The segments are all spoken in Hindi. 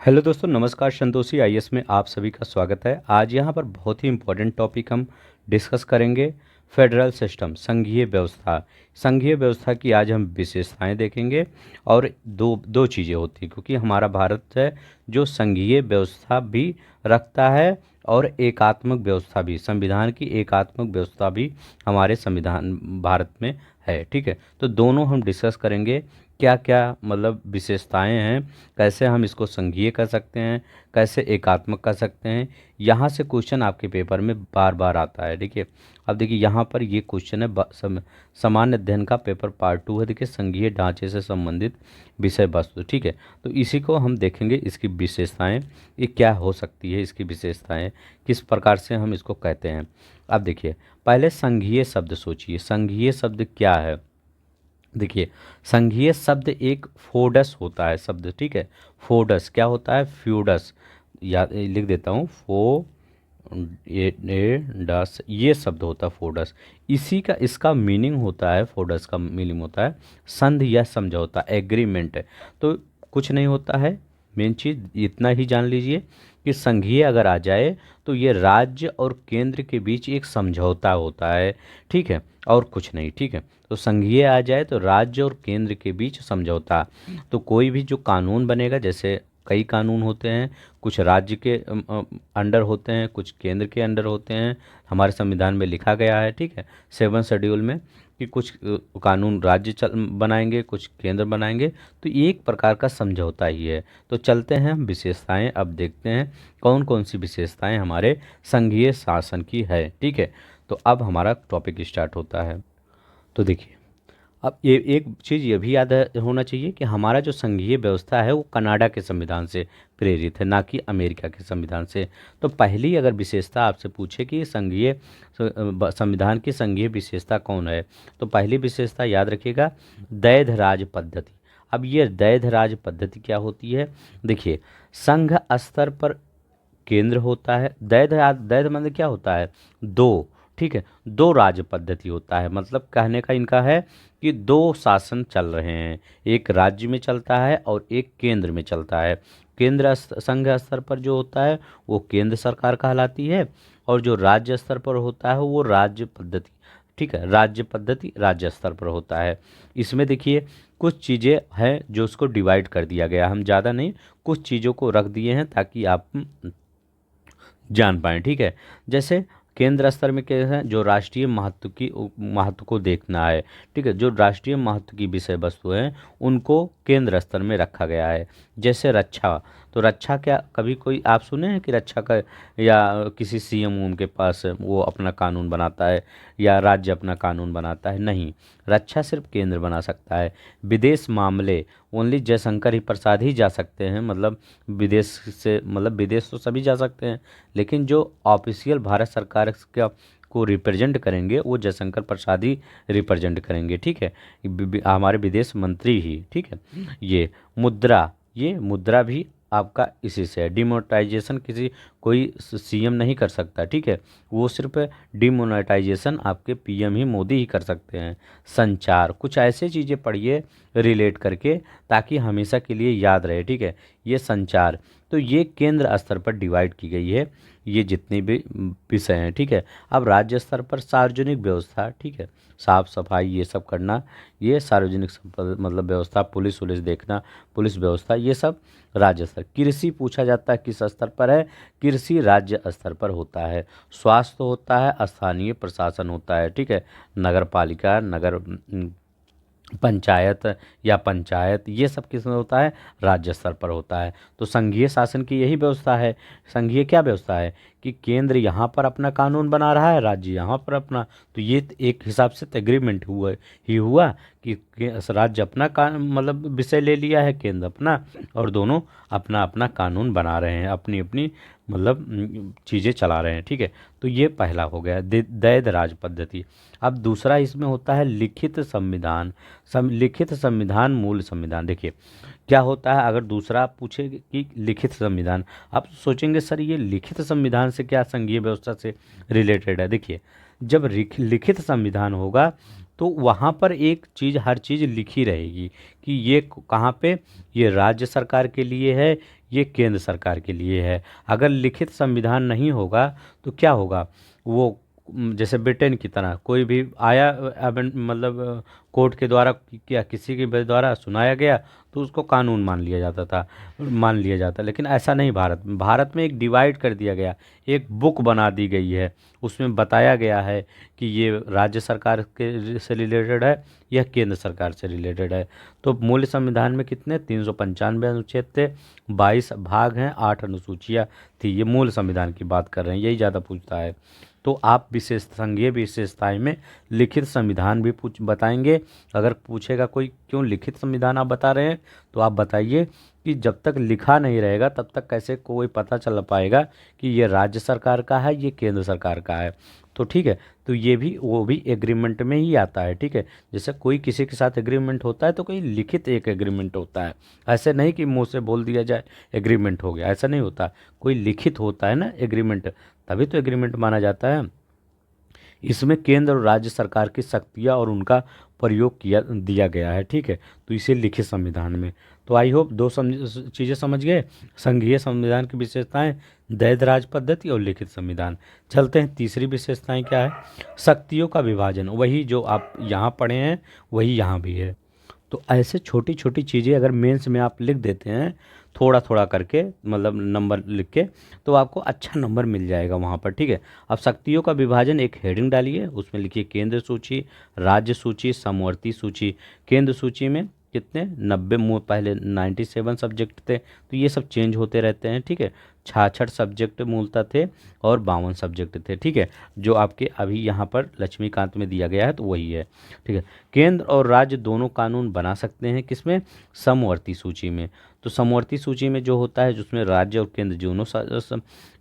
हेलो दोस्तों, नमस्कार। संतोषी आईएएस में आप सभी का स्वागत है। आज यहाँ पर बहुत ही इम्पोर्टेंट टॉपिक हम डिस्कस करेंगे। फेडरल सिस्टम, संघीय व्यवस्था। संघीय व्यवस्था की आज हम विशेषताएं देखेंगे। और दो दो चीज़ें होती हैं, क्योंकि हमारा भारत है जो संघीय व्यवस्था भी रखता है और एकात्मक व्यवस्था भी, संविधान की एकात्मक व्यवस्था भी हमारे संविधान भारत में है। ठीक है, तो दोनों हम डिस्कस करेंगे। क्या क्या मतलब विशेषताएं हैं, कैसे हम इसको संघीय कर सकते हैं, कैसे एकात्मक कर सकते हैं। यहाँ से क्वेश्चन आपके पेपर में बार बार आता है। देखिए, अब देखिए यहाँ पर ये क्वेश्चन है सामान्य अध्ययन का पेपर पार्ट 2 है। देखिए, संघीय ढांचे से संबंधित विषय वस्तु। ठीक है, तो इसी को हम देखेंगे, इसकी विशेषताएं, ये क्या हो सकती है, इसकी विशेषताएं किस प्रकार से हम इसको कहते हैं। अब देखिए, पहले संघीय शब्द सोचिए, संघीय शब्द क्या है। देखिए, संघीय शब्द एक फोडस होता है शब्द। ठीक है, फोडस क्या होता है, फ्यूडस, या लिख देता हूँ, डस, ये शब्द होता है फोडस। इसी का इसका मीनिंग होता है, फोडस का मीनिंग होता है संधि या समझौता, एग्रीमेंट। तो कुछ नहीं होता है, मेन चीज़ इतना ही जान लीजिए कि संघीय अगर आ जाए तो ये राज्य और केंद्र के बीच एक समझौता होता है। ठीक है, और कुछ नहीं। ठीक है, तो संघीय आ जाए तो राज्य और केंद्र के बीच समझौता। तो कोई भी जो कानून बनेगा, जैसे कई कानून होते हैं, कुछ राज्य के अंडर होते हैं, कुछ केंद्र के अंडर होते हैं। हमारे संविधान में लिखा गया है, ठीक है, 7 शेड्यूल में, कि कुछ कानून राज्य बनाएंगे, कुछ केंद्र बनाएंगे। तो ये एक प्रकार का समझौता ही है। तो चलते हैं हम विशेषताएं अब देखते हैं, कौन कौन सी विशेषताएं हमारे संघीय शासन की है। ठीक है, तो अब हमारा टॉपिक स्टार्ट होता है। तो देखिए, अब ये एक चीज़ ये भी याद होना चाहिए कि हमारा जो संघीय व्यवस्था है वो कनाडा के संविधान से प्रेरित है, ना कि अमेरिका के संविधान से। तो पहली अगर विशेषता आपसे पूछे कि संविधान की संघीय विशेषता कौन है, तो पहली विशेषता याद रखिएगा, द्वैध राज पद्धति। अब ये द्वैध राज पद्धति क्या होती है। देखिए, संघ स्तर पर केंद्र होता है। द्वैध मतलब क्या होता है, दो। ठीक है, दो राज्य पद्धति होता है, मतलब कहने का इनका है कि दो शासन चल रहे हैं, एक राज्य में चलता है और एक केंद्र में चलता है। संघ स्तर पर जो होता है वो केंद्र सरकार कहलाती है, और जो राज्य स्तर पर होता है वो राज्य पद्धति। ठीक है, राज्य पद्धति राज्य स्तर पर होता है। इसमें देखिए, कुछ चीज़ें हैं जो उसको डिवाइड कर दिया गया, हम ज़्यादा नहीं, कुछ चीज़ों को रख दिए हैं ताकि आप जान पाएँ। ठीक है, जैसे केंद्र स्तर में क्या है, जो राष्ट्रीय महत्व को देखना है। ठीक है, जो राष्ट्रीय महत्व की विषय वस्तु हैं उनको केंद्र स्तर में रखा गया है। जैसे रक्षा, तो रक्षा क्या कभी कोई आप सुने हैं कि रक्षा का, या किसी सीएम उनके पास वो अपना कानून बनाता है या राज्य अपना कानून बनाता है, नहीं, रक्षा सिर्फ केंद्र बना सकता है। विदेश मामले ओनली जयशंकर ही प्रसाद ही जा सकते हैं, मतलब विदेश से, मतलब विदेश तो सभी जा सकते हैं, लेकिन जो ऑफिशियल भारत सरकार का को रिप्रेजेंट करेंगे वो जयशंकर प्रसाद ही रिप्रेजेंट करेंगे। ठीक है, हमारे विदेश मंत्री ही। ठीक है, ये मुद्रा भी आपका इसी से है। डिमोनेटाइजेशन किसी कोई सीएम नहीं कर सकता। ठीक है, वो सिर्फ डिमोनेटाइजेशन आपके पीएम ही, मोदी ही कर सकते हैं। संचार, कुछ ऐसे चीज़ें पढ़िए रिलेट करके, ताकि हमेशा के लिए याद रहे। ठीक है, ये संचार, तो ये केंद्र स्तर पर डिवाइड की गई है, ये जितने भी विषय हैं। ठीक है, अब राज्य स्तर पर सार्वजनिक व्यवस्था, ठीक है, साफ सफाई ये सब करना, ये सार्वजनिक मतलब व्यवस्था, पुलिस वुलिस देखना, पुलिस व्यवस्था, ये सब राज्य स्तर। कृषि पूछा जाता है किस स्तर पर है, कृषि राज्य स्तर पर होता है। स्वास्थ्य होता है, स्थानीय प्रशासन होता है। ठीक है, नगर पालिका, नगर पंचायत या पंचायत, ये सब किस में होता है, राज्य स्तर पर होता है। तो संघीय शासन की यही व्यवस्था है। संघीय क्या व्यवस्था है कि केंद्र यहाँ पर अपना कानून बना रहा है, राज्य यहाँ पर अपना। तो ये एक हिसाब से एग्रीमेंट हुआ कि राज्य अपना मतलब विषय ले लिया है, केंद्र अपना, और दोनों अपना अपना कानून बना रहे हैं, अपनी अपनी मतलब चीज़ें चला रहे हैं। ठीक है, तो ये पहला हो गया द्वैध राज पद्धति। अब दूसरा इसमें होता है लिखित संविधान। लिखित संविधान, मूल संविधान। देखिए, क्या होता है, अगर दूसरा पूछे कि लिखित संविधान, आप सोचेंगे सर ये लिखित संविधान से क्या संघीय व्यवस्था से रिलेटेड है। देखिए, जब लिखित संविधान होगा तो वहाँ पर एक चीज़, हर चीज़ लिखी रहेगी कि ये कहाँ पे, ये राज्य सरकार के लिए है, ये केंद्र सरकार के लिए है। अगर लिखित संविधान नहीं होगा तो क्या होगा, वो जैसे ब्रिटेन की तरह कोई भी आया मतलब कोर्ट के द्वारा क्या किसी के भी द्वारा सुनाया गया तो उसको कानून मान लिया जाता था, मान लिया जाता। लेकिन ऐसा नहीं, भारत में एक डिवाइड कर दिया गया, एक बुक बना दी गई है, उसमें बताया गया है कि ये राज्य सरकार के से रिलेटेड है, यह केंद्र सरकार से रिलेटेड है। तो मूल संविधान में कितने 395 अनुच्छेद थे, 22 भाग हैं, 8 अनुसूचियाँ थी। ये मूल संविधान की बात कर रहे हैं, यही ज़्यादा पूछता है। तो आप विशेष संघीय विशेषताएं में लिखित संविधान भी पूछ बताएंगे। अगर पूछेगा कोई क्यों लिखित संविधान आप बता रहे हैं, तो आप बताइए कि जब तक लिखा नहीं रहेगा तब तक कैसे कोई पता चल पाएगा कि ये राज्य सरकार का है, ये केंद्र सरकार का है। तो ठीक है, तो ये भी वो भी एग्रीमेंट में ही आता है। ठीक है, जैसे कोई किसी के साथ एग्रीमेंट होता है तो कोई लिखित एक एग्रीमेंट होता है, ऐसे नहीं कि मुंह से बोल दिया जाए एग्रीमेंट हो गया, ऐसा नहीं होता। कोई लिखित होता है ना एग्रीमेंट, तभी तो एग्रीमेंट माना जाता है। इसमें केंद्र और राज्य सरकार की शक्तियाँ और उनका प्रयोग किया दिया गया है। ठीक है, तो इसे लिखित संविधान में। तो आई होप दो चीज़ें समझ गए, संघीय संविधान की विशेषताएं, द्वैध राज पद्धति और लिखित संविधान। चलते हैं तीसरी विशेषताएं क्या है, शक्तियों का विभाजन। वही जो आप यहाँ पढ़े हैं वही यहाँ भी है। तो ऐसे छोटी छोटी चीज़ें अगर मेंस में आप लिख देते हैं थोड़ा थोड़ा करके, मतलब नंबर लिख के, तो आपको अच्छा नंबर मिल जाएगा वहाँ पर। ठीक है, अब शक्तियों का विभाजन एक हेडिंग डालिए, उसमें लिखिए केंद्र सूची, राज्य सूची, समवर्ती सूची। केंद्र सूची में कितने 90, पहले 97 सब्जेक्ट थे, तो ये सब चेंज होते रहते हैं। ठीक है, 66 सब्जेक्ट मूलतः थे और 52 सब्जेक्ट थे। ठीक है, जो आपके अभी यहाँ पर लक्ष्मीकांत में दिया गया है तो वही है। ठीक है, केंद्र और राज्य दोनों कानून बना सकते हैं किसमें, समवर्ती सूची में। तो समवर्ती सूची में जो होता है जिसमें राज्य और केंद्र दोनों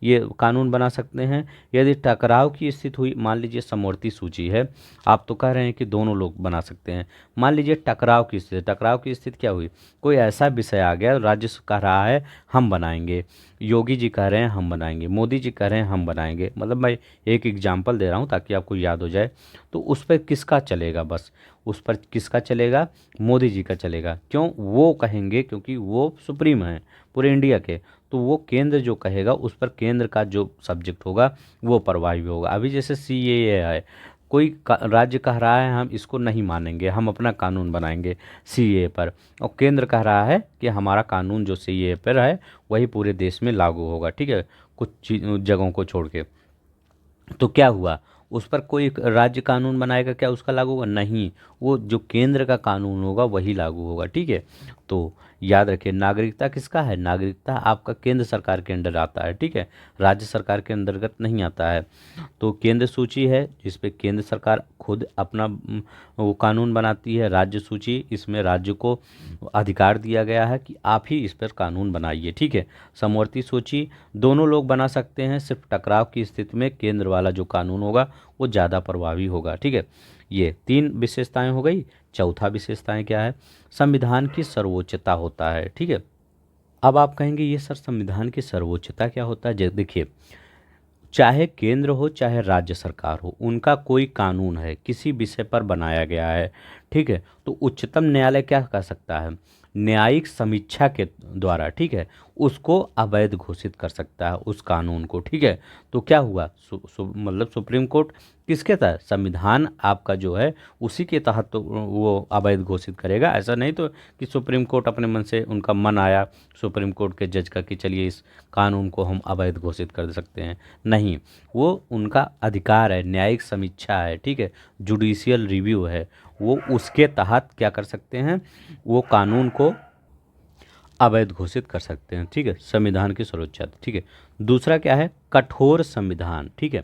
ये कानून बना सकते हैं। यदि टकराव की स्थिति हुई, मान लीजिए समवर्ती सूची है, आप तो कह रहे हैं कि दोनों लोग बना सकते हैं, मान लीजिए टकराव की स्थिति, टकराव की स्थिति क्या हुई, कोई ऐसा विषय आ गया, राज्य कह रहा है हम बनाएंगे, योगी जी कह रहे हैं हम बनाएंगे, मोदी जी कह रहे हैं हम बनाएंगे, मतलब मैं एक एग्जाम्पल दे रहा हूँ ताकि आपको याद हो जाए। तो उस पर किसका चलेगा, बस उस पर किसका चलेगा, मोदी जी का चलेगा। क्यों, वो कहेंगे क्योंकि वो सुप्रीम है पूरे इंडिया के, तो वो केंद्र जो कहेगा उस पर केंद्र का जो सब्जेक्ट होगा वो प्रभावी होगा। अभी जैसे सीएए है, कोई राज्य कह रहा है हम इसको नहीं मानेंगे, हम अपना कानून बनाएंगे सीएए पर, और केंद्र कह रहा है कि हमारा कानून जो सीएए पर है वही पूरे देश में लागू होगा। ठीक है, कुछ जगहों को छोड़ के। तो क्या हुआ, उस पर कोई एक राज्य कानून बनाएगा, क्या उसका लागू होगा, नहीं, वो जो केंद्र का कानून होगा वही लागू होगा। ठीक है, तो याद रखिए नागरिकता किसका है, नागरिकता आपका केंद्र सरकार के अंडर आता है। ठीक है, राज्य सरकार के अंतर्गत नहीं आता है। तो केंद्र सूची है जिस पे केंद्र सरकार खुद अपना वो कानून बनाती है। राज्य सूची, इसमें राज्य को अधिकार दिया गया है कि आप ही इस पर कानून बनाइए। ठीक है, समवर्ती सूची दोनों लोग बना सकते हैं, सिर्फ टकराव की स्थिति में केंद्र वाला जो कानून होगा वो ज़्यादा प्रभावी होगा। ठीक है, ये 3 विशेषताएं हो गई। चौथा विशेषताएं क्या है, संविधान की सर्वोच्चता होता है। ठीक है, अब आप कहेंगे ये सर संविधान की सर्वोच्चता क्या होता है। देखिए, चाहे केंद्र हो चाहे राज्य सरकार हो, उनका कोई कानून है, किसी विषय पर बनाया गया है। ठीक है, तो उच्चतम न्यायालय क्या कर सकता है, न्यायिक समीक्षा के द्वारा, ठीक है, उसको अवैध घोषित कर सकता है उस कानून को। ठीक है, तो क्या हुआ, मतलब सुप्रीम कोर्ट किसके तहत, संविधान आपका जो है उसी के तहत तो वो अवैध घोषित करेगा। ऐसा नहीं तो कि सुप्रीम कोर्ट अपने मन से, उनका मन आया सुप्रीम कोर्ट के जज का कि चलिए इस कानून को हम अवैध घोषित कर सकते हैं, नहीं, वो उनका अधिकार है, न्यायिक समीक्षा है। ठीक है, जुडिशियल रिव्यू है, वो उसके तहत क्या कर सकते हैं, वो कानून को अवैध घोषित कर सकते हैं। ठीक है, संविधान की सर्वोच्चता। ठीक है, दूसरा क्या है, कठोर संविधान। ठीक है,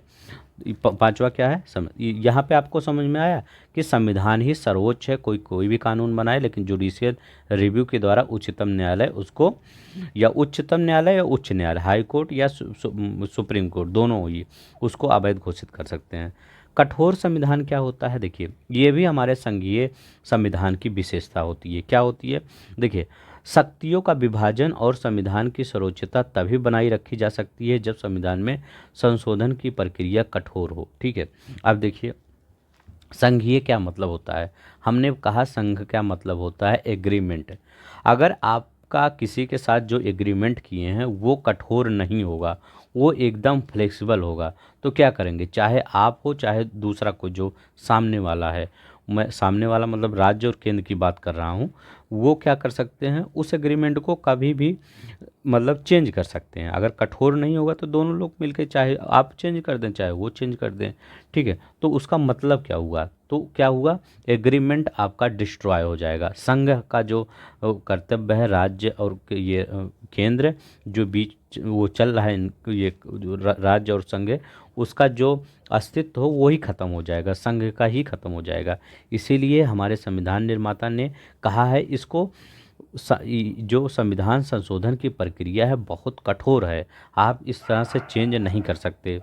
पांचवा क्या है, यहाँ पे आपको समझ में आया कि संविधान ही सर्वोच्च है, कोई कोई भी कानून बनाए, लेकिन जुडिशियल रिव्यू के द्वारा उच्चतम न्यायालय उसको, या उच्चतम न्यायालय या उच्च न्यायालय, हाई कोर्ट या सुप्रीम कोर्ट, दोनों ही उसको अवैध घोषित कर सकते हैं। कठोर संविधान क्या होता है, देखिए ये भी हमारे संघीय संविधान की विशेषता होती है। क्या होती है, देखिए शक्तियों का विभाजन और संविधान की सर्वोच्चता तभी बनाई रखी जा सकती है जब संविधान में संशोधन की प्रक्रिया कठोर हो। ठीक है, अब देखिए संघीय क्या मतलब होता है? हमने कहा संघ क्या मतलब होता है? एग्रीमेंट। अगर आपका किसी के साथ जो एग्रीमेंट किए हैं वो कठोर नहीं होगा, वो एकदम फ्लेक्सिबल होगा, तो क्या करेंगे, चाहे आप हो चाहे दूसरा कोई जो सामने वाला है, मैं सामने वाला मतलब राज्य और केंद्र की बात कर रहा हूँ, वो क्या कर सकते हैं, उस एग्रीमेंट को कभी भी मतलब चेंज कर सकते हैं। अगर कठोर नहीं होगा तो दोनों लोग मिलकर, चाहे आप चेंज कर दें चाहे वो चेंज कर दें, ठीक है। तो उसका मतलब क्या हुआ, तो क्या हुआ, एग्रीमेंट आपका डिस्ट्रॉय हो जाएगा। संघ का जो कर्तव्य है, राज्य और ये केंद्र जो बीच वो चल रहा है, ये जो राज्य और संघ है, उसका जो अस्तित्व हो वही खत्म हो जाएगा, संघ का ही खत्म हो जाएगा। इसीलिए हमारे संविधान निर्माता ने कहा है इसको, जो संविधान संशोधन की प्रक्रिया है बहुत कठोर है, आप इस तरह से चेंज नहीं कर सकते।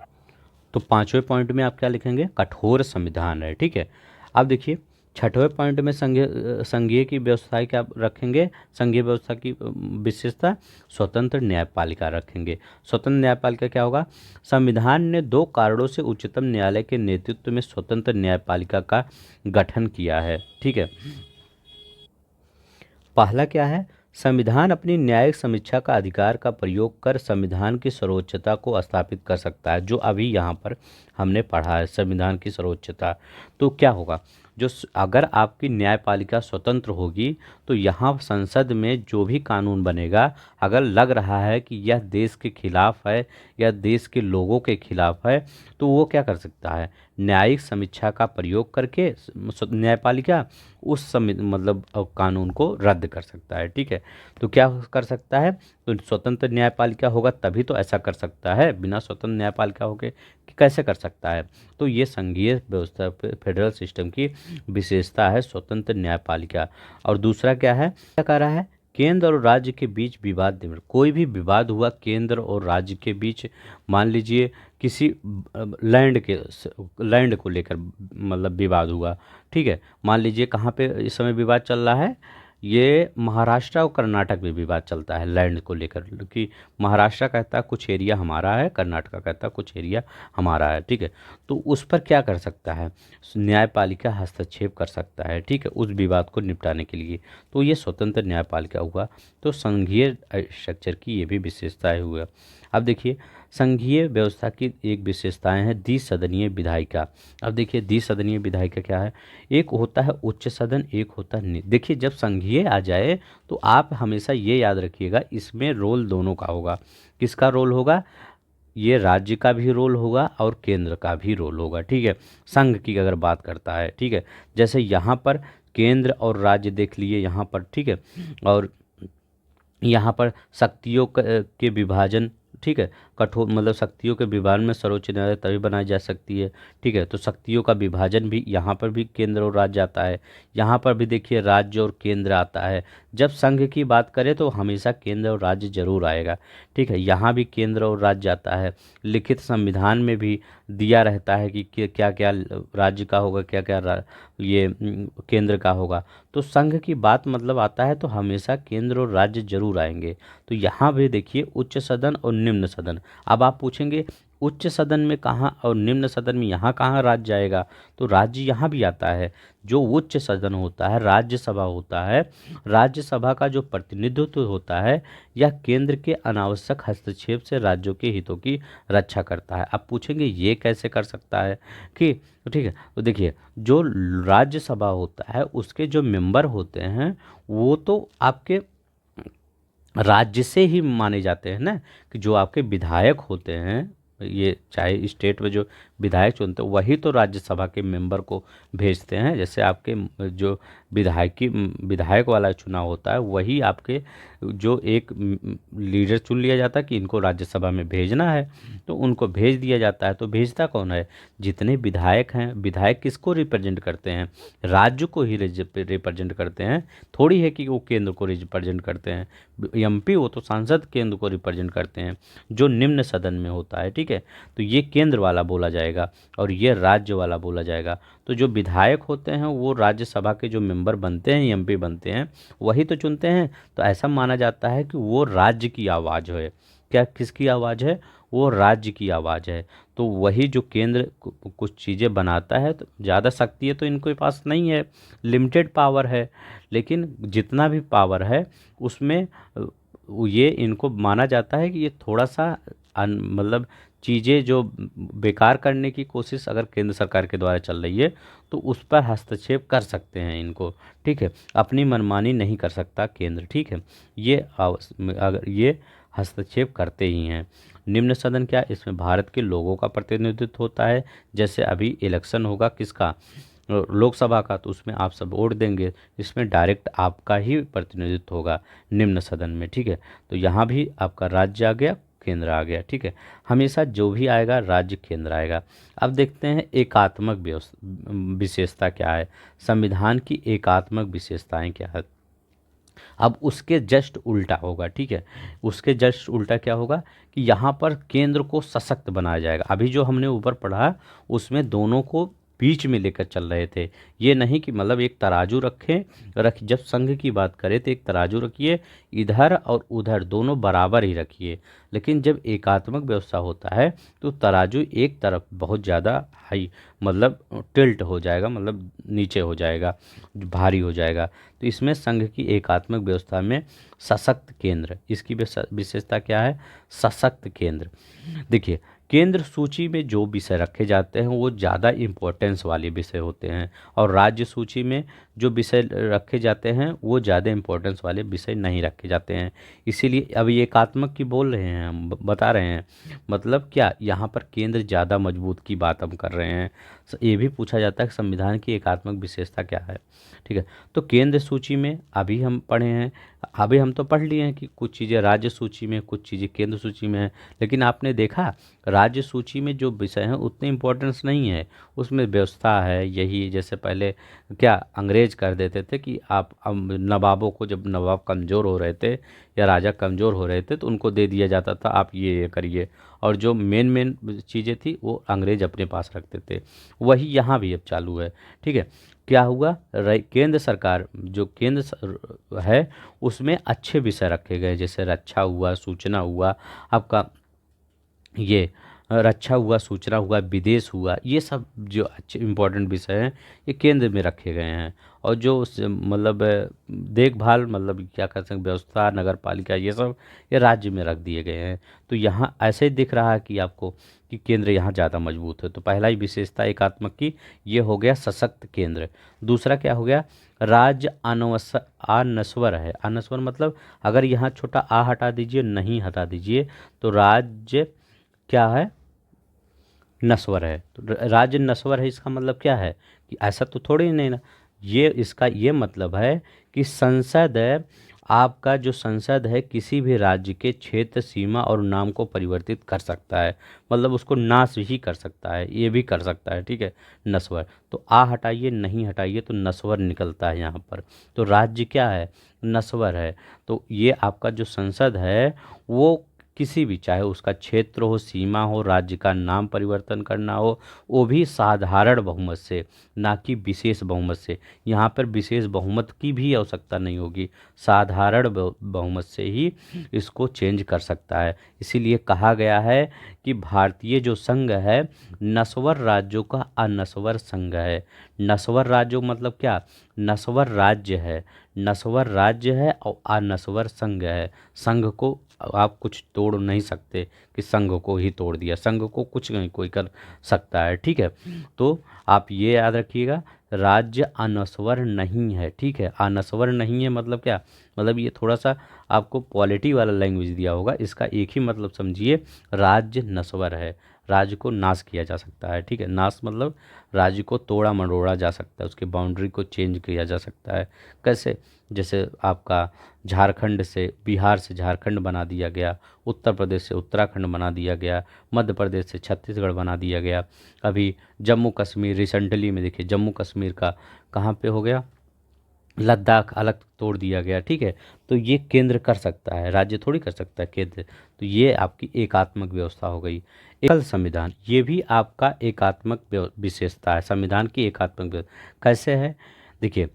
तो पांचवें पॉइंट में आप क्या लिखेंगे, कठोर संविधान है, ठीक है। अब देखिए छठवें पॉइंट में संघीय की व्यवस्था क्या रखेंगे, संघीय व्यवस्था की विशेषता, स्वतंत्र न्यायपालिका रखेंगे। स्वतंत्र न्यायपालिका क्या होगा, संविधान ने 2 कारणों से उच्चतम न्यायालय के नेतृत्व में स्वतंत्र न्यायपालिका का गठन किया है, ठीक है। पहला क्या है, संविधान अपनी न्यायिक समीक्षा का अधिकार का प्रयोग कर संविधान की सर्वोच्चता को स्थापित कर सकता है, जो अभी यहाँ पर हमने पढ़ा है संविधान की सर्वोच्चता। तो क्या होगा, अगर आपकी न्यायपालिका स्वतंत्र होगी तो यहाँ संसद में जो भी कानून बनेगा, अगर लग रहा है कि यह देश के खिलाफ है या देश के लोगों के खिलाफ है, तो वो क्या कर सकता है, न्यायिक समीक्षा का प्रयोग करके न्यायपालिका उस मतलब कानून को रद्द कर सकता है, ठीक है। तो क्या कर सकता है, तो स्वतंत्र न्यायपालिका होगा तभी तो ऐसा कर सकता है, बिना स्वतंत्र न्यायपालिका होके कि कैसे कर सकता है। तो ये संघीय व्यवस्था फेडरल सिस्टम की विशेषता है, स्वतंत्र न्यायपालिका। और दूसरा क्या है, क्या कह रहा है, केंद्र और राज्य के बीच विवाद निवृत्त। कोई भी विवाद हुआ केंद्र और राज्य के बीच, मान लीजिए किसी लैंड को लेकर मतलब विवाद हुआ, ठीक है। मान लीजिए कहाँ पे इस समय विवाद चल रहा है, ये महाराष्ट्र और कर्नाटक में विवाद चलता है लैंड को लेकर, कि महाराष्ट्र कहता है कुछ एरिया हमारा है, कर्नाटक कहता है कुछ एरिया हमारा है, ठीक है। तो उस पर क्या कर सकता है, न्यायपालिका हस्तक्षेप कर सकता है, ठीक है, उस विवाद को निपटाने के लिए। तो ये स्वतंत्र न्यायपालिका हुआ। तो संघीय स्ट्रक्चर की ये भी विशेषताएं हुआ। अब देखिए संघीय व्यवस्था की एक विशेषताएं हैं द्विसदनीय विधायिका। अब देखिए द्विसदनीय विधायिका क्या है, एक होता है उच्च सदन, एक होता है देखिए जब संघीय आ जाए तो आप हमेशा ये याद रखिएगा, इसमें रोल दोनों का होगा। किसका रोल होगा, ये राज्य का भी रोल होगा और केंद्र का भी रोल होगा, ठीक है। संघ की अगर बात करता है, ठीक है, जैसे यहाँ पर केंद्र और राज्य देख लिए यहाँ पर, ठीक है। और यहाँ पर शक्तियों के विभाजन, ठीक है, कठोर मतलब शक्तियों के विभाजन में सर्वोच्च न्यायालय तभी बनाई जा सकती है, ठीक है। तो शक्तियों का विभाजन भी यहाँ पर भी केंद्र और राज्य आता है, यहाँ पर भी देखिए राज्य और केंद्र आता है। जब संघ की बात करें तो हमेशा केंद्र और राज्य जरूर आएगा, ठीक है। यहाँ भी केंद्र और राज्य आता है, लिखित संविधान में भी दिया रहता है कि क्या क्या राज्य का होगा, क्या क्या ये केंद्र का होगा। तो संघ की बात मतलब आता है तो हमेशा केंद्र और राज्य जरूर आएंगे। तो यहाँ भी देखिए उच्च सदन और निम्न सदन। अब आप पूछेंगे उच्च सदन में कहाँ और निम्न सदन में यहाँ कहाँ राज्य आएगा, तो राज्य यहाँ भी आता है। जो उच्च सदन होता है, राज्यसभा होता है, राज्यसभा का जो प्रतिनिधित्व होता है यह केंद्र के अनावश्यक हस्तक्षेप से राज्यों के हितों की रक्षा करता है। आप पूछेंगे ये कैसे कर सकता है कि, ठीक है, तो देखिए जो राज्यसभा होता है उसके जो मेंबर होते हैं वो तो आपके राज्य से ही माने जाते हैं ना, कि जो आपके विधायक होते हैं, ये चाहे स्टेट में जो विधायक चुनते हैं वही तो राज्यसभा के मेंबर को भेजते हैं। जैसे आपके जो विधायक वाला चुनाव होता है वही आपके जो एक लीडर चुन लिया जाता है कि इनको राज्यसभा में भेजना है, तो उनको भेज दिया जाता है। तो भेजता कौन है, जितने विधायक हैं, विधायक किसको रिप्रेजेंट करते हैं, राज्य को ही रिप्रेजेंट करते हैं, थोड़ी है कि वो केंद्र को रिप्रेजेंट करते हैं। एमपी वो तो सांसद केंद्र को रिप्रेजेंट करते हैं जो निम्न सदन में होता है, ठीक है। तो ये केंद्र वाला बोला जाएगा और ये राज्य वाला बोला जाएगा। तो जो विधायक होते हैं वो राज्यसभा के जो मेंबर बनते हैं, एमपी बनते हैं, वही तो चुनते हैं। तो ऐसा माना जाता है कि वो राज्य की आवाज़ है। क्या किसकी आवाज़ है, वो राज्य की आवाज़ है। तो वही जो केंद्र कुछ चीज़ें बनाता है, तो ज़्यादा शक्ति है तो इनके पास नहीं है, लिमिटेड पावर है। लेकिन जितना भी पावर है उसमें ये इनको माना जाता है कि ये थोड़ा सा मतलब चीज़ें जो बेकार करने की कोशिश अगर केंद्र सरकार के द्वारा चल रही है तो उस पर हस्तक्षेप कर सकते हैं इनको, ठीक है। अपनी मनमानी नहीं कर सकता केंद्र, ठीक है। ये अगर ये हस्तक्षेप करते ही हैं। निम्न सदन क्या, इसमें भारत के लोगों का प्रतिनिधित्व होता है। जैसे अभी इलेक्शन होगा किसका, लोकसभा का, तो उसमें आप सब वोट देंगे, इसमें डायरेक्ट आपका ही प्रतिनिधित्व होगा निम्न सदन में, ठीक है। तो यहाँ भी आपका राज्य आ गया, केंद्र आ गया, ठीक है। हमेशा जो भी आएगा राज्य केंद्र आएगा। अब देखते हैं एकात्मक विशेषता क्या है, संविधान की एकात्मक विशेषताएं क्या है। अब उसके जस्ट उल्टा होगा, ठीक है। उसके जस्ट उल्टा क्या होगा कि यहाँ पर केंद्र को सशक्त बनाया जाएगा। अभी जो हमने ऊपर पढ़ा उसमें दोनों को बीच में लेकर चल रहे थे। ये नहीं कि मतलब एक तराजू जब संघ की बात करें तो एक तराजू रखिए, इधर और उधर दोनों बराबर ही रखिए। लेकिन जब एकात्मक व्यवस्था होता है तो तराजू एक तरफ बहुत ज़्यादा हाई मतलब टिल्ट हो जाएगा, मतलब नीचे हो जाएगा, भारी हो जाएगा। तो इसमें संघ की एकात्मक व्यवस्था में सशक्त केंद्र, इसकी विशेषता क्या है, सशक्त केंद्र। देखिए, केंद्र सूची में जो विषय रखे जाते हैं वो ज़्यादा इम्पोर्टेंस वाले विषय होते हैं, और राज्य सूची में जो विषय रखे जाते हैं वो ज़्यादा इम्पोर्टेंस वाले विषय नहीं रखे जाते हैं। इसीलिए अभी एकात्मक की बोल रहे हैं, हम बता रहे हैं, मतलब क्या यहाँ पर केंद्र ज़्यादा मजबूत की बात हम कर रहे हैं। ये भी पूछा जाता है कि संविधान की एकात्मक विशेषता क्या है, ठीक है। तो केंद्र सूची में अभी हम पढ़े हैं, अभी हम तो पढ़ लिए हैं कि कुछ चीज़ें राज्य सूची में, कुछ चीज़ें केंद्र सूची में है। लेकिन आपने देखा राज्य सूची में जो विषय हैं उतने इम्पोर्टेंस नहीं है, उसमें व्यवस्था है। यही जैसे पहले क्या अंग्रेज कर देते थे कि आप नवाबों को, जब नवाब कमज़ोर हो रहे थे या राजा कमज़ोर हो रहे थे तो उनको दे दिया जाता था, आप ये करिए, और जो मेन मेन चीज़ें थी वो अंग्रेज अपने पास रखते थे। वही यहाँ भी अब चालू है, ठीक है। क्या हुआ, केंद्र सरकार जो है उसमें अच्छे विषय रखे गए, जैसे रक्षा हुआ, सूचना हुआ, आपका ये रक्षा हुआ, सूचना हुआ, विदेश हुआ, ये सब जो अच्छे इम्पोर्टेंट विषय हैं ये केंद्र में रखे गए हैं। और जो मतलब देखभाल, मतलब क्या कर सकते हैं, व्यवस्था, नगर पालिका, ये सब ये राज्य में रख दिए गए हैं। तो यहाँ ऐसे दिख रहा है कि आपको कि केंद्र यहाँ ज़्यादा मजबूत है। तो पहला ही विशेषता एकात्मक की ये हो गया, सशक्त केंद्र। दूसरा क्या हो गया, राज्य अनस्वर है। अनस्वर मतलब अगर यहाँ छोटा आ हटा दीजिए, नहीं हटा दीजिए, तो राज्य क्या है, नस्वर है। तो राज्य नस्वर है, इसका मतलब क्या है कि ऐसा तो थोड़ी नहीं ना, ये इसका ये मतलब है कि संसद आपका जो संसद है किसी भी राज्य के क्षेत्र, सीमा और नाम को परिवर्तित कर सकता है, मतलब उसको नाश भी कर सकता है, ये भी कर सकता है, ठीक है। नस्वर तो आ हटाइए, नहीं हटाइए तो नस्वर निकलता है यहाँ पर। तो राज्य क्या है, नस्वर है। तो ये आपका जो संसद है वो किसी भी, चाहे उसका क्षेत्र हो, सीमा हो, राज्य का नाम परिवर्तन करना हो, वो भी साधारण बहुमत से, ना कि विशेष बहुमत से। यहाँ पर विशेष बहुमत की भी आवश्यकता नहीं होगी, साधारण बहुमत से ही इसको चेंज कर सकता है। इसीलिए कहा गया है कि भारतीय जो संघ है नस्वर राज्यों का अनस्वर संघ है। नस्वर राज्यों मतलब क्या, नस्वर राज्य है, नस्वर राज्य है और अनस्वर संघ है। संघ को आप कुछ तोड़ नहीं सकते कि संघ को ही तोड़ दिया, संघ को कुछ नहीं कोई कर सकता है, ठीक है। तो आप ये याद रखिएगा, राज्य अनस्वर नहीं है, ठीक है। अनस्वर नहीं है मतलब क्या, मतलब ये थोड़ा सा आपको पॉलिटी वाला लैंग्वेज दिया होगा, इसका एक ही मतलब समझिए, राज्य नस्वर है, राज्य को नाश किया जा सकता है, ठीक है। नाश मतलब राज्य को तोड़ा मरोड़ा जा सकता है, उसके बाउंड्री को चेंज किया जा सकता है। कैसे, जैसे आपका झारखंड से, बिहार से झारखंड बना दिया गया, उत्तर प्रदेश से उत्तराखंड बना दिया गया, मध्य प्रदेश से छत्तीसगढ़ बना दिया गया। अभी जम्मू कश्मीर रिसेंटली में देखिए, जम्मू कश्मीर का कहाँ पे हो गया, लद्दाख अलग तोड़ दिया गया, ठीक है। तो ये केंद्र कर सकता है, राज्य थोड़ी कर सकता है, केंद्र। तो ये आपकी एकात्मक व्यवस्था हो गई। एकल संविधान, ये भी आपका एकात्मक विशेषता है, संविधान की एकात्मक व्यवस्था कैसे है। देखिए,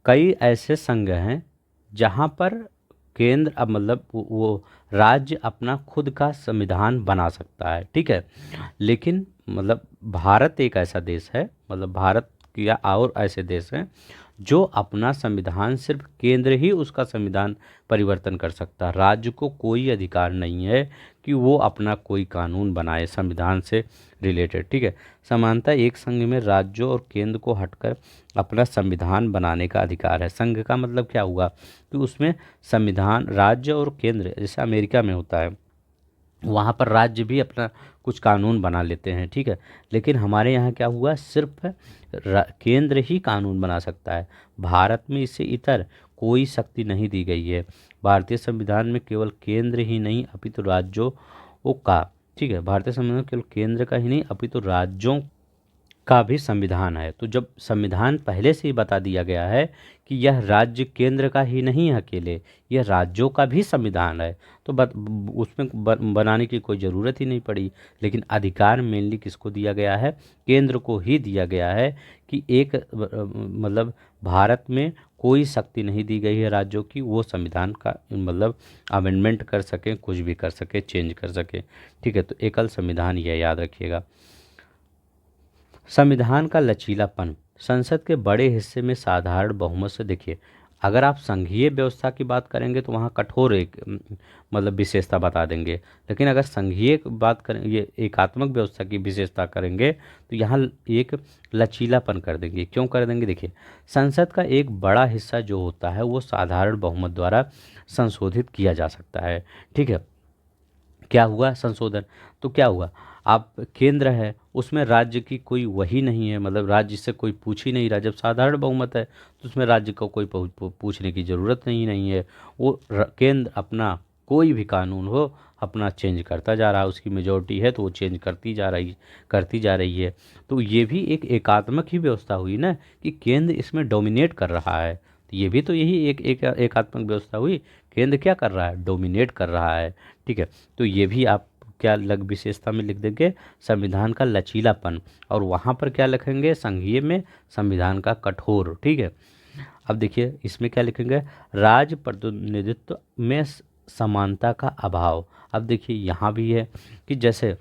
कई ऐसे संघ हैं जहाँ पर केंद्र अब मतलब वो राज्य अपना खुद का संविधान बना सकता है, ठीक है। लेकिन मतलब भारत एक ऐसा देश है, मतलब भारत या और ऐसे देश हैं जो अपना संविधान सिर्फ केंद्र ही उसका संविधान परिवर्तन कर सकता है। राज्य को कोई अधिकार नहीं है कि वो अपना कोई कानून बनाए संविधान से रिलेटेड, ठीक है। समानता एक संघ में राज्यों और केंद्र को हटकर अपना संविधान बनाने का अधिकार है। संघ का मतलब क्या हुआ कि उसमें संविधान राज्य और केंद्र, जैसे अमेरिका में होता है, वहाँ पर राज्य भी अपना कुछ कानून बना लेते हैं, ठीक है। लेकिन हमारे यहाँ क्या हुआ, सिर्फ केंद्र ही कानून बना सकता है। भारत में इससे इतर कोई शक्ति नहीं दी गई है। भारतीय संविधान में केवल केंद्र ही नहीं अपितु राज्यों का, ठीक है, भारतीय संविधान में केवल केंद्र का ही नहीं अपितु राज्यों का भी संविधान है। तो जब संविधान पहले से ही बता दिया गया है कि यह राज्य केंद्र का ही नहीं है अकेले, यह राज्यों का भी संविधान है, तो उसमें बनाने की कोई ज़रूरत ही नहीं पड़ी। लेकिन अधिकार मेनली किसको दिया गया है, केंद्र को ही दिया गया है कि एक मतलब भारत में कोई शक्ति नहीं दी गई है राज्यों की, वो संविधान का मतलब अमेंडमेंट कर सकें, कुछ भी कर सके, चेंज कर सके, ठीक है। तो एकल संविधान, यह याद रखिएगा। संविधान का लचीलापन, संसद के बड़े हिस्से में साधारण बहुमत से, देखिए अगर आप संघीय व्यवस्था की बात करेंगे तो वहाँ कठोर एक मतलब विशेषता बता देंगे। लेकिन अगर संघीय की बात करें, ये एकात्मक व्यवस्था की विशेषता करेंगे तो यहाँ एक लचीलापन कर देंगे। क्यों कर देंगे, देखिए संसद का एक बड़ा हिस्सा जो होता है वो साधारण बहुमत द्वारा संशोधित किया जा सकता है, ठीक है। क्या हुआ संशोधन, तो क्या हुआ, आप केंद्र है उसमें राज्य की कोई वही नहीं है, मतलब राज्य से कोई पूछ ही नहीं रहा। जब साधारण बहुमत है तो उसमें राज्य को कोई पूछने की ज़रूरत नहीं है। वो केंद्र अपना कोई भी कानून हो अपना चेंज करता जा रहा है, उसकी मेजोरिटी है तो वो चेंज करती जा रही है। तो ये भी एक एकात्मक ही व्यवस्था हुई ना, कि केंद्र इसमें डोमिनेट कर रहा है। तो ये भी तो यही एक एकात्मक व्यवस्था हुई, केंद्र क्या कर रहा है, डोमिनेट कर रहा है, ठीक है। तो ये भी आप क्या लग विशेषता में लिख देंगे, संविधान का लचीलापन, और वहाँ पर क्या लिखेंगे, संघीय में संविधान का कठोर, ठीक है। अब देखिए इसमें क्या लिखेंगे, राज्य प्रतिनिधित्व में समानता का अभाव। अब देखिए यहाँ भी है कि जैसे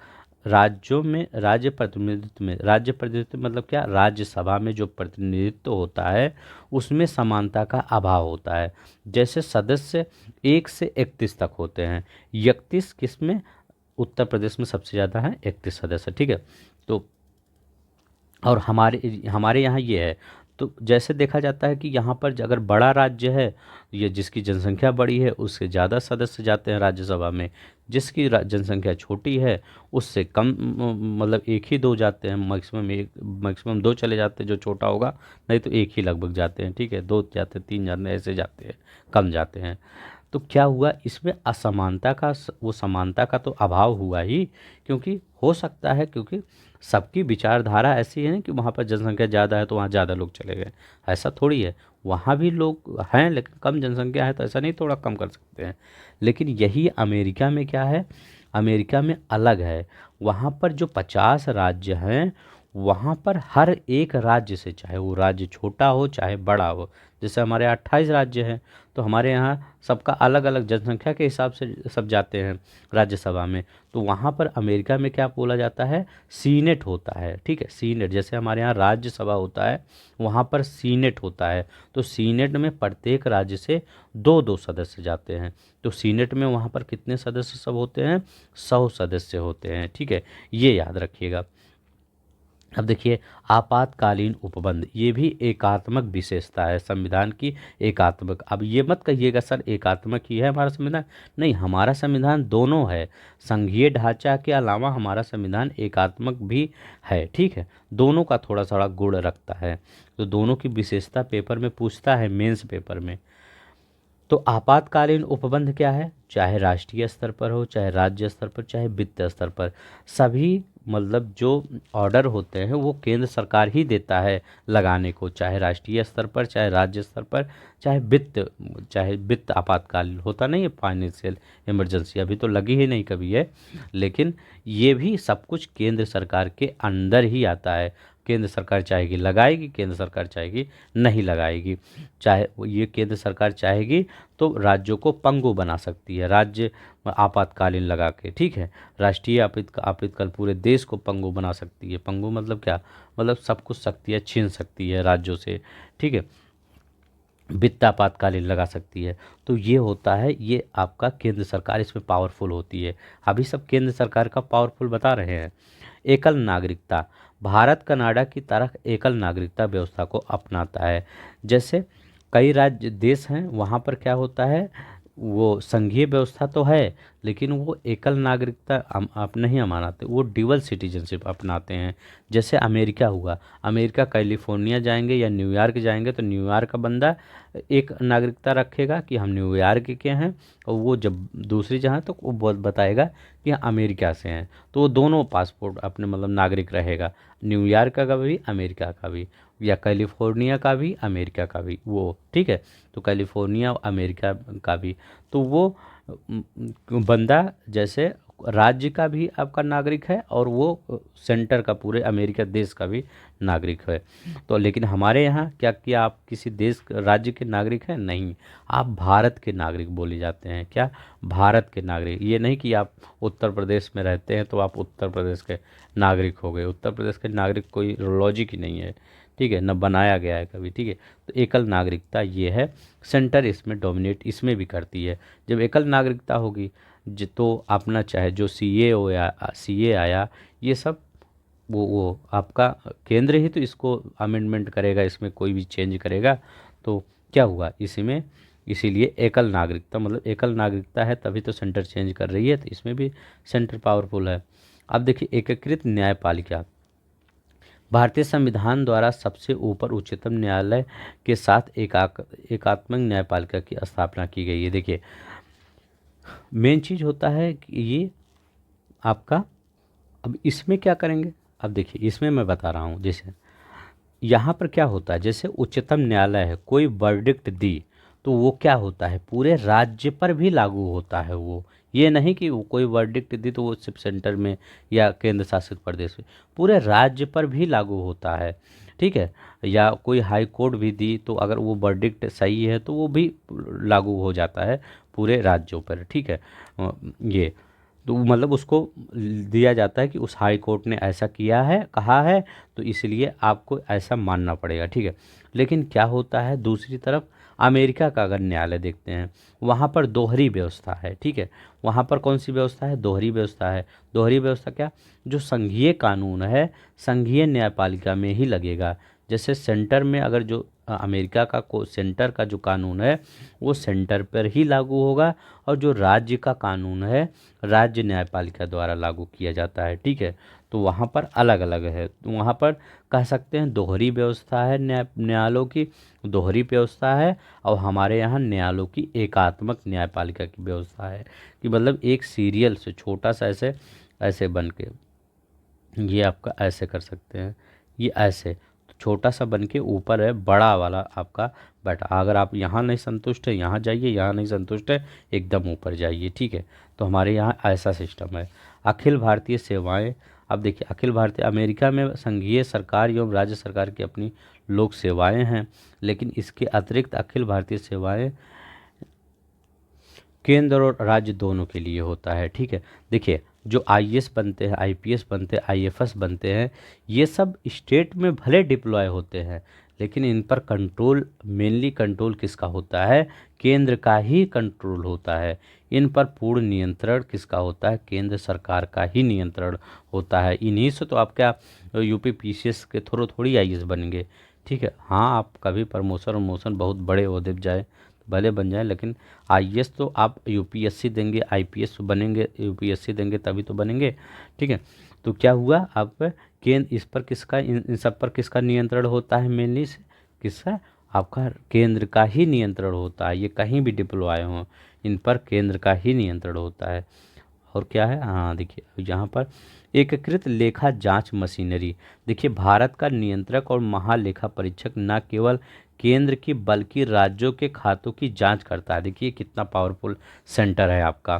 राज्यों में राज्य प्रतिनिधित्व मतलब क्या, राज्यसभा में जो प्रतिनिधित्व होता है उसमें समानता का अभाव होता है। जैसे सदस्य 1 से 31 तक होते हैं, 31 किस में, उत्तर प्रदेश में सबसे ज़्यादा है 31 सदस्य, ठीक है। तो और हमारे यहाँ ये है। तो जैसे देखा जाता है कि यहाँ पर अगर बड़ा राज्य है, ये जिसकी जनसंख्या बड़ी है उससे ज़्यादा सदस्य जाते हैं राज्यसभा में, जिसकी जनसंख्या छोटी है उससे कम मतलब एक ही दो जाते हैं, मैक्सिमम दो चले जाते हैं जो छोटा होगा, नहीं तो एक ही लगभग जाते हैं, ठीक है, दो जाते हैं, तीन जाते हैं, ऐसे जाते हैं, कम जाते हैं। तो क्या हुआ इसमें असमानता का, वो समानता का तो अभाव हुआ ही, क्योंकि हो सकता है क्योंकि सबकी विचारधारा ऐसी है ना कि वहाँ पर जनसंख्या ज़्यादा है तो वहाँ ज़्यादा लोग चले गए, ऐसा थोड़ी है। वहाँ भी लोग हैं लेकिन कम जनसंख्या है तो ऐसा नहीं थोड़ा कम कर सकते हैं। लेकिन यही अमेरिका में क्या है, अमेरिका में अलग है। वहाँ पर जो 50 राज्य हैं वहाँ पर हर एक राज्य से, चाहे वो राज्य छोटा हो चाहे बड़ा हो, जैसे हमारे यहाँ 28 राज्य हैं तो हमारे यहाँ सबका अलग अलग जनसंख्या के हिसाब से सब जाते हैं राज्यसभा में। तो वहाँ पर अमेरिका में क्या बोला जाता है, सीनेट होता है, ठीक है, सीनेट। जैसे हमारे यहाँ राज्यसभा होता है वहाँ पर सीनेट होता है। तो सीनेट में प्रत्येक राज्य से 2-2 सदस्य जाते हैं। तो सीनेट में वहाँ पर कितने सदस्य सब होते हैं, 100 सदस्य होते हैं, ठीक है, ये याद रखिएगा। अब देखिए आपातकालीन उपबंध, ये भी एकात्मक विशेषता है संविधान की, एकात्मक। अब ये मत कहिएगा सर एकात्मक ही है हमारा संविधान, नहीं, हमारा संविधान दोनों है। संघीय ढांचा के अलावा हमारा संविधान एकात्मक भी है, ठीक है, दोनों का थोड़ा थोड़ा गुण रखता है। तो दोनों की विशेषता पेपर में पूछता है, मेंस पेपर में। तो आपातकालीन उपबंध क्या है, चाहे राष्ट्रीय स्तर पर हो, चाहे राज्य स्तर पर, चाहे वित्त स्तर पर, सभी मतलब जो ऑर्डर होते हैं वो केंद्र सरकार ही देता है लगाने को, चाहे राष्ट्रीय स्तर पर, चाहे राज्य स्तर पर, चाहे वित्त आपातकालीन होता नहीं है, फाइनेंशियल इमरजेंसी अभी तो लगी ही नहीं कभी है, लेकिन ये भी सब कुछ केंद्र सरकार के अंदर ही आता है। केंद्र सरकार चाहेगी लगाएगी, केंद्र सरकार चाहेगी नहीं लगाएगी। चाहे ये केंद्र सरकार चाहेगी तो राज्यों को पंगु बना सकती है, राज्य आपातकालीन लगा के, ठीक है। राष्ट्रीय आपातकाल पूरे देश को पंगु बना सकती है। पंगु मतलब क्या, मतलब सब कुछ शक्तियाँ छीन सकती है राज्यों से, ठीक है। वित्त आपातकालीन लगा सकती है। तो ये होता है, ये आपका केंद्र सरकार इसमें पावरफुल होती है। अभी सब केंद्र सरकार का पावरफुल बता रहे हैं। एकल नागरिकता, भारत कनाडा की तरह एकल नागरिकता व्यवस्था को अपनाता है। जैसे कई राज्य देश हैं, वहाँ पर क्या होता है, वो संघीय व्यवस्था तो है, लेकिन वो एकल नागरिकता आप नहीं अपनाते, वो ड्यूअल सिटीजनशिप अपनाते हैं। जैसे अमेरिका हुआ, अमेरिका कैलिफोर्निया जाएंगे या न्यूयॉर्क जाएंगे तो न्यूयॉर्क का बंदा एक नागरिकता रखेगा कि हम न्यूयॉर्क के हैं, और वो जब दूसरी जगह तो वो बताएगा कि हम अमेरिका से हैं, तो वो दोनों पासपोर्ट अपने मतलब नागरिक रहेगा, न्यूयॉर्क का भी अमेरिका का भी, या कैलिफोर्निया का भी अमेरिका का भी, वो ठीक है। तो कैलिफोर्निया और अमेरिका का भी, तो वो बंदा जैसे राज्य का भी आपका नागरिक है और वो सेंटर का पूरे अमेरिका देश का भी नागरिक है। तो लेकिन हमारे यहाँ क्या आप किसी देश राज्य के नागरिक हैं? नहीं, आप भारत के नागरिक बोले जाते हैं। क्या? भारत के नागरिक। ये नहीं कि आप उत्तर प्रदेश में रहते हैं तो आप उत्तर प्रदेश के नागरिक हो गए। उत्तर प्रदेश के नागरिक कोई लॉजिक ही नहीं है, ठीक है, न बनाया गया है कभी, ठीक है। तो एकल नागरिकता ये है, सेंटर इसमें डोमिनेट इसमें भी करती है। जब एकल नागरिकता होगी तो अपना चाहे जो सीए हो या सीए आया, ये सब वो आपका केंद्र ही तो इसको अमेंडमेंट करेगा, इसमें कोई भी चेंज करेगा तो क्या हुआ इसी में। इसीलिए एकल नागरिकता मतलब एकल नागरिकता है तभी तो सेंटर चेंज कर रही है, तो इसमें भी सेंटर पावरफुल है। अब देखिए एकीकृत न्यायपालिका, भारतीय संविधान द्वारा सबसे ऊपर उच्चतम न्यायालय के साथ एकात्मक न्यायपालिका की स्थापना की गई है। देखिए मेन चीज़ होता है कि ये आपका, अब इसमें क्या करेंगे, अब देखिए इसमें मैं बता रहा हूँ। जैसे यहाँ पर क्या होता है, जैसे उच्चतम न्यायालय है, कोई वर्डिक्ट दी तो वो क्या होता है, पूरे राज्य पर भी लागू होता है। वो ये नहीं कि वो कोई वर्डिक्ट दी तो वो सिर्फ सेंटर में या केंद्र शासित प्रदेश में, पूरे राज्य पर भी लागू होता है, ठीक है। या कोई हाई कोर्ट भी दी तो अगर वो वर्डिक्ट सही है तो वो भी लागू हो जाता है पूरे राज्यों पर, ठीक है। ये तो मतलब उसको दिया जाता है कि उस हाई कोर्ट ने ऐसा किया है, कहा है, तो इसलिए आपको ऐसा मानना पड़ेगा, ठीक है। लेकिन क्या होता है दूसरी तरफ, अमेरिका का अगर न्यायालय देखते हैं, वहाँ पर दोहरी व्यवस्था है, ठीक है। वहाँ पर कौन सी व्यवस्था है, दोहरी व्यवस्था है। दोहरी व्यवस्था क्या, जो संघीय कानून है संघीय न्यायपालिका में ही लगेगा। जैसे सेंटर में अगर जो अमेरिका का सेंटर का जो कानून है वो सेंटर पर ही लागू होगा, और जो राज्य का कानून है राज्य न्यायपालिका द्वारा लागू किया जाता है, ठीक है। तो वहाँ पर अलग अलग है, तो वहाँ पर कह सकते हैं दोहरी व्यवस्था है, न्यायालयों की दोहरी व्यवस्था है। और हमारे यहाँ न्यायालयों की एकात्मक न्यायपालिका की व्यवस्था है, कि मतलब एक सीरियल से छोटा सा ऐसे ऐसे बन के, ये आपका ऐसे कर सकते हैं, ये ऐसे तो छोटा सा बन के ऊपर है बड़ा वाला आपका बैठा। अगर आप यहाँ नहीं संतुष्ट है यहाँ जाइए, यहाँ नहीं संतुष्ट है एकदम ऊपर जाइए, ठीक है। तो हमारे यहाँ ऐसा सिस्टम है। अखिल भारतीय सेवाएं, अब देखिए अखिल भारतीय, अमेरिका में संघीय सरकार एवं राज्य सरकार की अपनी लोक सेवाएं हैं, लेकिन इसके अतिरिक्त अखिल भारतीय सेवाएं केंद्र और राज्य दोनों के लिए होता है, ठीक है। देखिए जो आईएएस बनते हैं, आईपीएस बनते हैं, आईएफएस बनते हैं, ये सब स्टेट में भले डिप्लॉय होते हैं, लेकिन इन पर कंट्रोल, मेनली कंट्रोल किसका होता है, केंद्र का ही कंट्रोल होता है। इन पर पूर्ण नियंत्रण किसका होता है, केंद्र सरकार का ही नियंत्रण होता है। इन्हीं से तो आप क्या यूपी पीसीएस के थ्रू थोड़ी आईएएस बनेंगे, ठीक है। हाँ आप कभी प्रमोशन बहुत बड़े ओहदे पे जाए भले बन जाए, लेकिन आईएएस तो आप यूपीएससी देंगे, आईपीएस बनेंगे, यूपीएससी देंगे तभी तो बनेंगे, ठीक है। तो क्या हुआ, आप केंद्र इस पर किसका, इन सब पर किसका नियंत्रण होता है, मेनली से किसका, आपका केंद्र का ही नियंत्रण होता है। ये कहीं भी डिप्लॉय हों, इन पर केंद्र का ही नियंत्रण होता है। और क्या है, हाँ देखिए यहाँ पर एकीकृत लेखा जांच मशीनरी। देखिए भारत का नियंत्रक और महालेखा परीक्षक न केवल केंद्र की बल्कि राज्यों के खातों की जांच करता है। देखिए कितना पावरफुल सेंटर है आपका,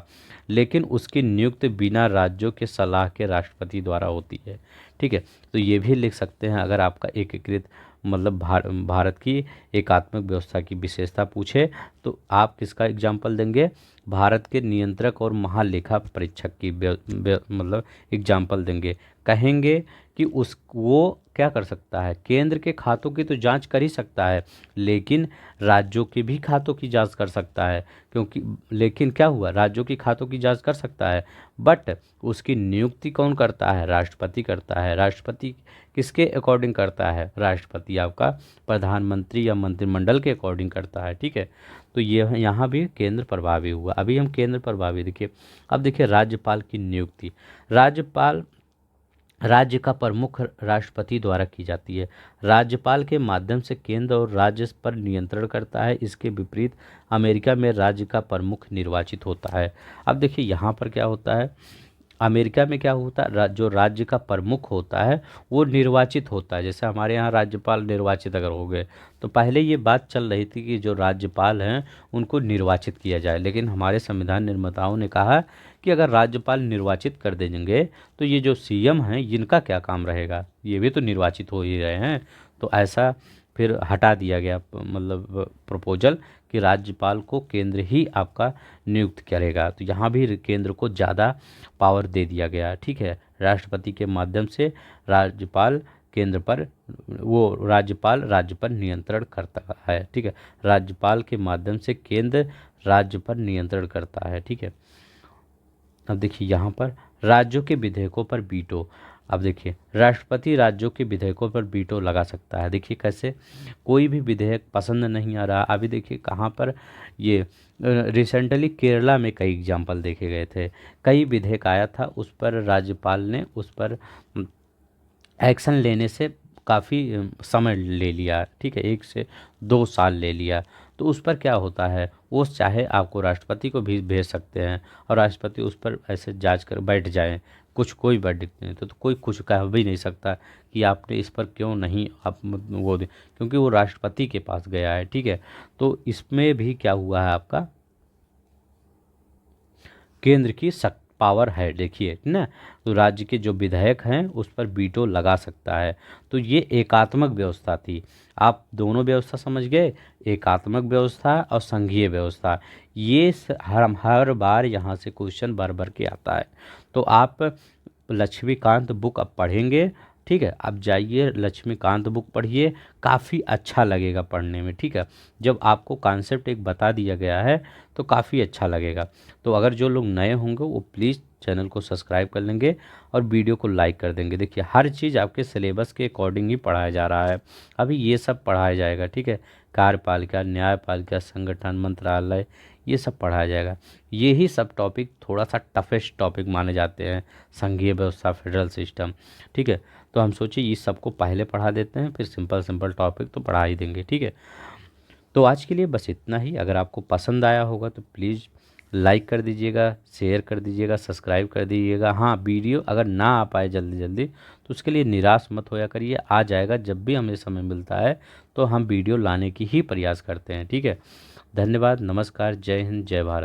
लेकिन उसकी नियुक्ति बिना राज्यों के सलाह के राष्ट्रपति द्वारा होती है, ठीक है। तो ये भी लिख सकते हैं, अगर आपका एकीकृत मतलब भारत की एकात्मक व्यवस्था की विशेषता पूछे तो आप किसका एग्जाम्पल देंगे? भारत के नियंत्रक और महालेखा परीक्षक की मतलब एग्जाम्पल देंगे। कहेंगे कि उस वो क्या कर सकता है, केंद्र के खातों की तो जांच कर ही सकता है, लेकिन राज्यों के भी खातों की जांच कर सकता है। क्योंकि लेकिन क्या हुआ, राज्यों की खातों की जांच कर सकता है, बट उसकी नियुक्ति कौन करता है? राष्ट्रपति करता है। राष्ट्रपति किसके अकॉर्डिंग करता है? राष्ट्रपति आपका प्रधानमंत्री या मंत्रिमंडल के अकॉर्डिंग करता है। ठीक है, तो ये यहाँ भी केंद्र प्रभावी हुआ। अभी हम केंद्र प्रभावी देखिए। अब देखिए राज्यपाल की नियुक्ति। राज्यपाल राज्य का प्रमुख राष्ट्रपति द्वारा की जाती है। राज्यपाल के माध्यम से केंद्र और राज्य पर नियंत्रण करता है। इसके विपरीत अमेरिका में राज्य का प्रमुख निर्वाचित होता है। अब देखिए यहाँ पर क्या होता है, अमेरिका में क्या होता है, जो राज्य का प्रमुख होता है वो निर्वाचित होता है। जैसे हमारे यहाँ राज्यपाल निर्वाचित अगर हो गए, तो पहले ये बात चल रही थी कि जो राज्यपाल हैं उनको निर्वाचित किया जाए, लेकिन हमारे संविधान निर्माताओं ने कहा कि अगर राज्यपाल निर्वाचित कर देंगे तो ये जो सीएम हैं इनका क्या काम रहेगा, ये भी तो निर्वाचित हो ही रहे हैं। तो ऐसा फिर हटा दिया गया मतलब प्रपोजल कि राज्यपाल को केंद्र ही आपका नियुक्त करेगा। तो यहाँ भी केंद्र को ज़्यादा पावर दे दिया गया। ठीक है, राष्ट्रपति के माध्यम से राज्यपाल केंद्र पर राज्यपाल राज्य पर नियंत्रण करता है। ठीक है, राज्यपाल के माध्यम से केंद्र राज्य पर नियंत्रण करता है। ठीक है, अब देखिए यहाँ पर राज्यों के विधेयकों पर वीटो। अब देखिए राष्ट्रपति राज्यों के विधेयकों पर वीटो लगा सकता है। देखिए कैसे, कोई भी विधेयक पसंद नहीं आ रहा। अभी देखिए कहाँ पर ये रिसेंटली केरला में कई एग्जाम्पल देखे गए थे। कई विधेयक आया था, उस पर राज्यपाल ने उस पर एक्शन लेने से काफ़ी समय ले लिया। ठीक है, 1 से 2 साल ले लिया। तो उस पर क्या होता है, वो चाहे आपको राष्ट्रपति को भी भेज सकते हैं और राष्ट्रपति उस पर ऐसे जांच कर बैठ जाएं, कुछ कोई वर्डिक्ट नहीं, तो कोई कुछ कह भी नहीं सकता कि आपने इस पर क्यों नहीं आप वो दे, क्योंकि वो राष्ट्रपति के पास गया है। ठीक है, तो इसमें भी क्या हुआ है, आपका केंद्र की सख्त पावर है। देखिए ना, तो राज्य के जो विधायक हैं उस पर वीटो लगा सकता है। तो ये एकात्मक व्यवस्था थी। आप दोनों व्यवस्था समझ गए, एकात्मक व्यवस्था और संघीय व्यवस्था। ये हर बार यहाँ से क्वेश्चन भर भर के आता है। तो आप लक्ष्मीकांत बुक अब पढ़ेंगे। ठीक है, अब जाइए लक्ष्मीकांत बुक पढ़िए, काफ़ी अच्छा लगेगा पढ़ने में। ठीक है, जब आपको कॉन्सेप्ट एक बता दिया गया है तो काफ़ी अच्छा लगेगा। तो अगर जो लोग नए होंगे वो प्लीज़ चैनल को सब्सक्राइब कर लेंगे और वीडियो को लाइक कर देंगे। देखिए हर चीज़ आपके सिलेबस के अकॉर्डिंग ही पढ़ाया जा रहा है। अभी ये सब पढ़ाया जाएगा। ठीक है, कार्यपालिका, न्यायपालिका, संगठन, मंत्रालय, ये सब पढ़ाया जाएगा। ये ही सब टॉपिक थोड़ा सा टफेस्ट टॉपिक माने जाते हैं, संघीय व्यवस्था, फेडरल सिस्टम। ठीक है, तो हम सोचे इस सबको पहले पढ़ा देते हैं, फिर सिंपल सिंपल टॉपिक तो पढ़ा ही देंगे। ठीक है, तो आज के लिए बस इतना ही। अगर आपको पसंद आया होगा तो प्लीज़ लाइक कर दीजिएगा, शेयर कर दीजिएगा, सब्सक्राइब कर दीजिएगा। हाँ, वीडियो अगर ना आ पाए जल्दी जल्दी तो उसके लिए निराश मत होया करिए, आ जाएगा। जब भी हमें समय मिलता है तो हम वीडियो लाने की ही प्रयास करते हैं। ठीक है, धन्यवाद, नमस्कार, जय हिंद, जय भारत।